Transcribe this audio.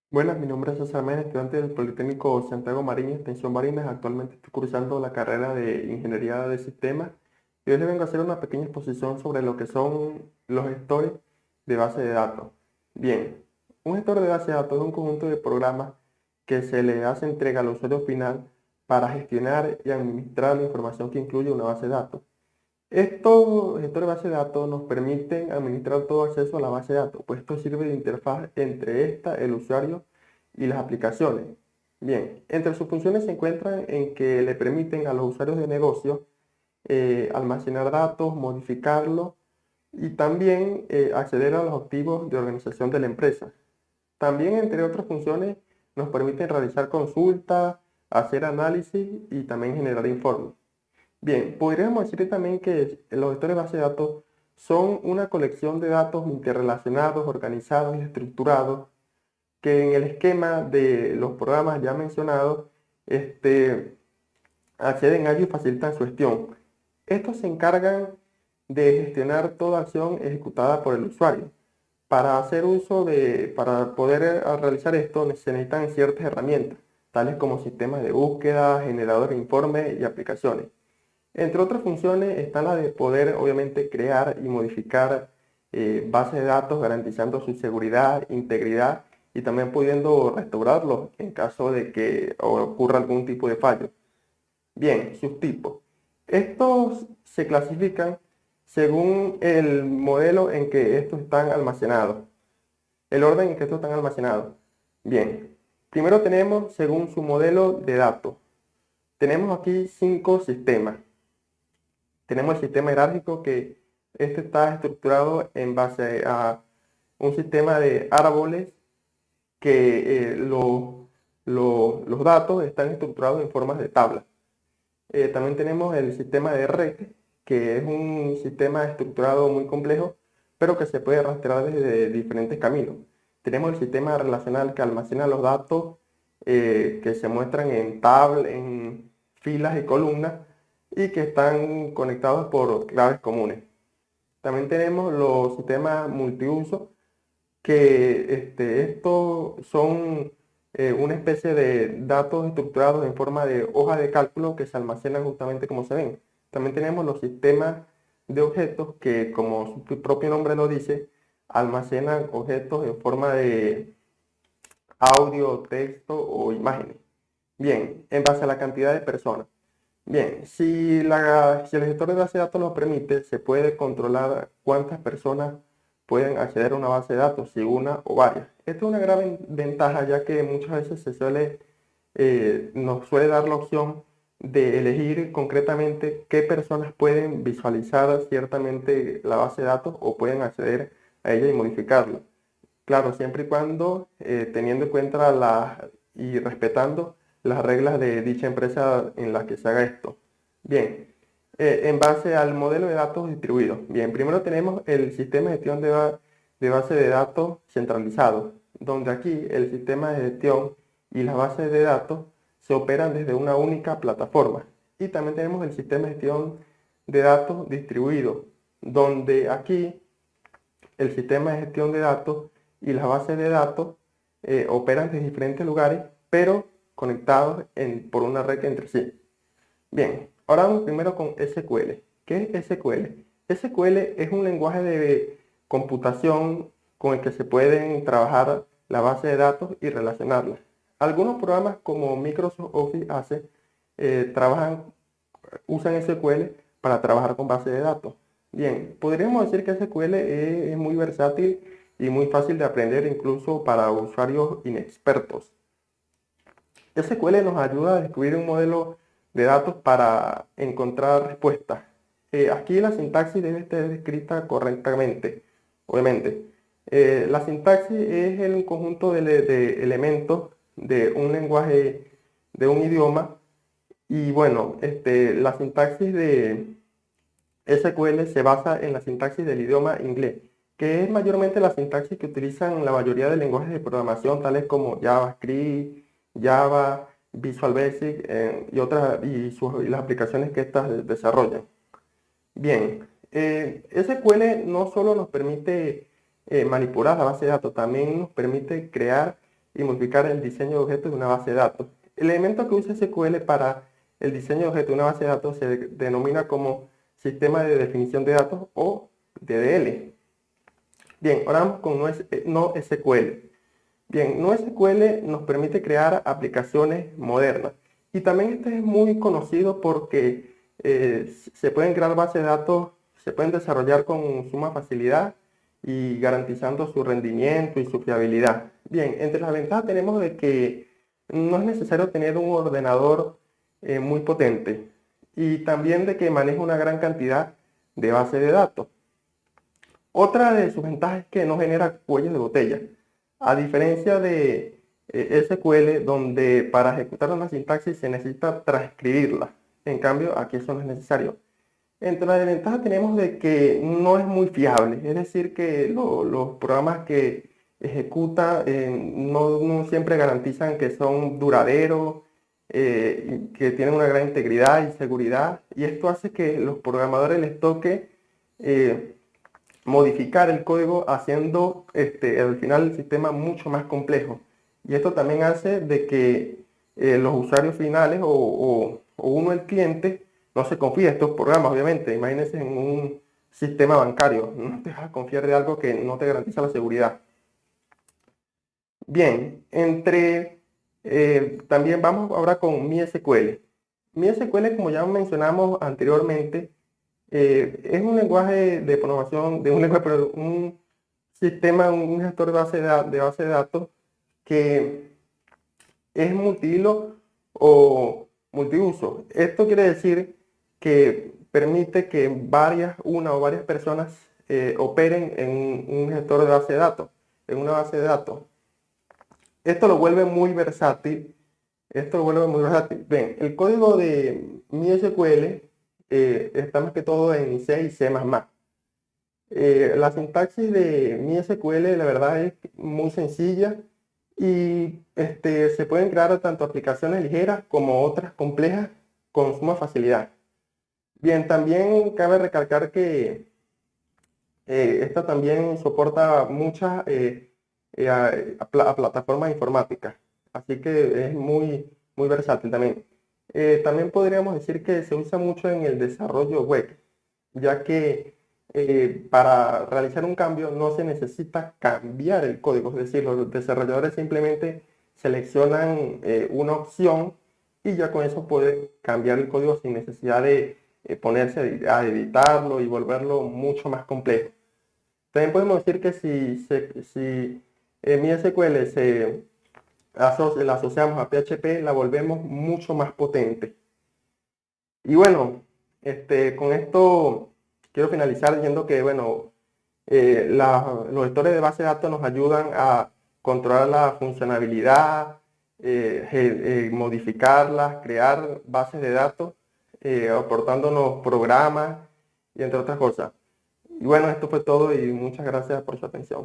Buenas, mi nombre es César Mena, estudiante del Politécnico Santiago Mariño, Extensión Barinas. Actualmente estoy cursando la carrera de Ingeniería de Sistemas y hoy les vengo a hacer una pequeña exposición sobre lo que son los gestores de base de datos. Bien, un gestor de base de datos es un conjunto de programas que se le hace entrega al usuario final para gestionar y administrar la información que incluye una base de datos. Estos gestores de base de datos nos permiten administrar todo acceso a la base de datos, pues esto sirve de interfaz entre esta, el usuario y las aplicaciones. Bien, entre sus funciones se encuentran en que le permiten a los usuarios de negocio almacenar datos, modificarlos y también acceder a los objetivos de organización de la empresa. También, entre otras funciones, nos permiten realizar consultas, hacer análisis y también generar informes. Bien, podríamos decir también que los gestores de base de datos son una colección de datos interrelacionados, organizados y estructurados que en el esquema de los programas ya mencionados acceden a ellos y facilitan su gestión. Estos se encargan de gestionar toda acción ejecutada por el usuario. Para poder realizar esto se necesitan ciertas herramientas, tales como sistemas de búsqueda, generadores de informes y aplicaciones. Entre otras funciones están las de poder, obviamente, crear y modificar bases de datos garantizando su seguridad, integridad y también pudiendo restaurarlos en caso de que ocurra algún tipo de fallo. Bien, sus tipos. Estos se clasifican según el modelo en que estos están almacenados, el orden en que estos están almacenados. Bien, primero tenemos según su modelo de datos. Tenemos aquí 5 sistemas. Tenemos el sistema jerárquico que este está estructurado en base a un sistema de árboles que los datos están estructurados en formas de tabla. También tenemos el sistema de red, que es un sistema estructurado muy complejo, pero que se puede rastrear desde diferentes caminos. Tenemos el sistema relacional que almacena los datos que se muestran en filas y columnas y que están conectados por claves comunes. También tenemos los sistemas multiuso, que estos son una especie de datos estructurados en forma de hoja de cálculo que se almacenan justamente como se ven. También tenemos los sistemas de objetos que, como su propio nombre lo dice, almacenan objetos en forma de audio, texto o imágenes. Bien, en base a la cantidad de personas. Bien, si el gestor de base de datos lo permite, se puede controlar cuántas personas pueden acceder a una base de datos, si una o varias. Esto es una gran ventaja, ya que muchas veces nos suele dar la opción de elegir concretamente qué personas pueden visualizar ciertamente la base de datos o pueden acceder a ella y modificarla. Claro, siempre y cuando teniendo en cuenta y respetando las reglas de dicha empresa en la que se haga esto. Bien, en base al modelo de datos distribuido. Bien, primero tenemos el sistema de gestión de base de datos centralizado, donde aquí el sistema de gestión y las bases de datos se operan desde una única plataforma. Y también tenemos el sistema de gestión de datos distribuido, donde aquí el sistema de gestión de datos y las bases de datos operan desde diferentes lugares, pero conectados por una red entre sí. Bien, ahora vamos primero con SQL. ¿Qué es SQL? SQL es un lenguaje de computación con el que se pueden trabajar la base de datos y relacionarlas. Algunos programas como Microsoft Office hace, usan SQL para trabajar con base de datos. Bien, podríamos decir que SQL es muy versátil y muy fácil de aprender incluso para usuarios inexpertos. SQL nos ayuda a descubrir un modelo de datos para encontrar respuestas. Aquí la sintaxis debe estar escrita correctamente, obviamente. La sintaxis es el conjunto de elementos de un lenguaje, de un idioma. Y bueno, la sintaxis de SQL se basa en la sintaxis del idioma inglés, que es mayormente la sintaxis que utilizan la mayoría de lenguajes de programación, tales como JavaScript, Java, Visual Basic y las aplicaciones que éstas desarrollan. Bien, SQL no solo nos permite manipular la base de datos, también nos permite crear y modificar el diseño de objetos de una base de datos. El elemento que usa SQL para el diseño de objetos de una base de datos se denomina como sistema de definición de datos o DDL. Bien, ahora vamos con NoSQL. Bien, NoSQL nos permite crear aplicaciones modernas. Y también este es muy conocido porque se pueden crear bases de datos, se pueden desarrollar con suma facilidad y garantizando su rendimiento y su fiabilidad. Bien, entre las ventajas tenemos de que no es necesario tener un ordenador muy potente y también de que maneja una gran cantidad de bases de datos. Otra de sus ventajas es que no genera cuellos de botella. A diferencia de SQL, donde para ejecutar una sintaxis se necesita transcribirla. En cambio, aquí eso no es necesario. Entre las desventajas tenemos de que no es muy fiable. Es decir, que los programas que ejecuta no siempre garantizan que son duraderos, y que tienen una gran integridad y seguridad. Y esto hace que los programadores les toque modificar el código haciendo al final el sistema mucho más complejo. Y esto también hace de que los usuarios finales o uno, el cliente, no se confíe en estos programas, obviamente. Imagínense en un sistema bancario, no te vas a confiar de algo que no te garantiza la seguridad. Bien, también vamos ahora con MySQL. MySQL, como ya mencionamos anteriormente, es un lenguaje de programación, un sistema, un gestor de base de datos que es multihilo o multiuso. Esto quiere decir que permite que una o varias personas operen en un gestor de base de datos, en una base de datos. Esto lo vuelve muy versátil. Bien, el código de MySQL está más que todo en C y C++. La sintaxis de MySQL, la verdad, es muy sencilla y se pueden crear tanto aplicaciones ligeras como otras complejas con suma facilidad. Bien, también cabe recalcar que esta también soporta muchas a plataformas informáticas, así que es muy versátil también. También podríamos decir que se usa mucho en el desarrollo web, ya que para realizar un cambio no se necesita cambiar el código, es decir, los desarrolladores simplemente seleccionan una opción y ya con eso pueden cambiar el código sin necesidad de ponerse a editarlo y volverlo mucho más complejo. También podemos decir que si MySQL la asociamos a PHP, la volvemos mucho más potente. Y bueno, con esto quiero finalizar diciendo que, bueno, los gestores de base de datos nos ayudan a controlar la funcionalidad, modificarlas, crear bases de datos, aportándonos programas y entre otras cosas. Y bueno, esto fue todo y muchas gracias por su atención.